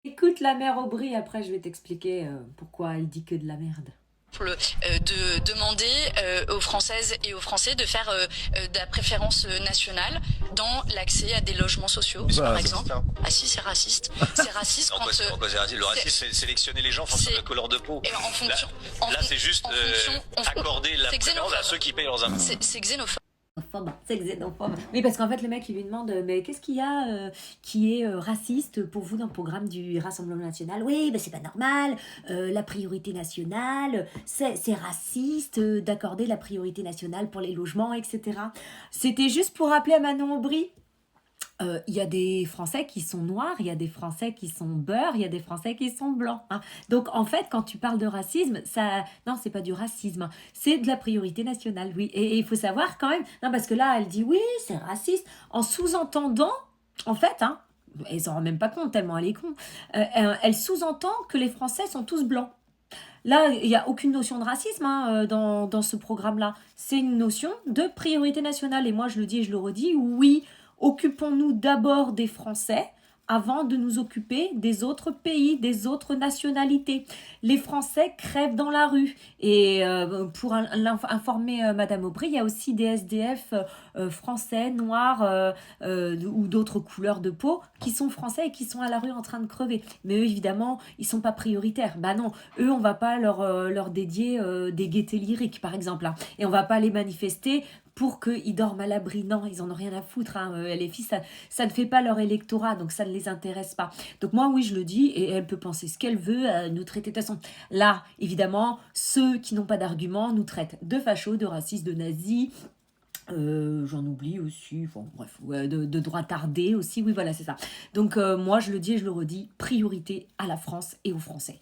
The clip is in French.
Écoute la mère Aubry, après je vais t'expliquer pourquoi il dit que de la merde. De demander aux Françaises et aux Français de faire de la préférence nationale dans l'accès à des logements sociaux, par exemple. Ah si, c'est raciste. C'est raciste quand... c'est raciste. Le racisme, c'est sélectionner les gens en fonction de la couleur de peau. Et en fonction, là c'est juste accorder la préférence à ceux qui payent leurs impôts. C'est xénophobe. C'est xénophobe. Oui, parce qu'en fait, le mec, il lui demande mais qu'est-ce qu'il y a qui est raciste pour vous dans le programme du Rassemblement national? Oui, c'est pas normal. La priorité nationale, c'est raciste d'accorder la priorité nationale pour les logements, etc. C'était juste pour rappeler à Manon Aubry. Il y a des Français qui sont noirs, il y a des Français qui sont beurre, il y a des Français qui sont blancs. Hein. Donc en fait, quand tu parles de racisme, non, c'est pas du racisme, c'est de la priorité nationale, oui. Et il faut savoir quand même, non, parce que là, elle dit oui, c'est raciste, en sous-entendant, en fait, hein, elle s'en rend même pas compte tellement elle est con, elle sous-entend que les Français sont tous blancs. Là, il n'y a aucune notion de racisme dans ce programme-là. C'est une notion de priorité nationale. Et moi, je le dis et je le redis, oui, occupons-nous d'abord des Français avant de nous occuper des autres pays, des autres nationalités. Les Français crèvent dans la rue. Et pour informer Madame Aubry, il y a aussi des SDF français, noirs ou d'autres couleurs de peau qui sont français et qui sont à la rue en train de crever. Mais eux, évidemment, ils sont pas prioritaires. Bah non, eux, on va pas leur dédier des gaietés lyriques, par exemple. Hein. Et on va pas les manifester pour qu'ils dorment à l'abri. Non, ils en ont rien à foutre. Hein. Les filles, ça ne fait pas leur électorat, donc ça ne les intéresse pas. Donc moi, oui, je le dis, et elle peut penser ce qu'elle veut, nous traiter de toute façon. Là, évidemment, ceux qui n'ont pas d'arguments nous traitent de fachos, de racistes, de nazis. J'en oublie aussi, bon, bref, de droitardés aussi, oui, voilà, c'est ça. Donc moi, je le dis et je le redis, priorité à la France et aux Français.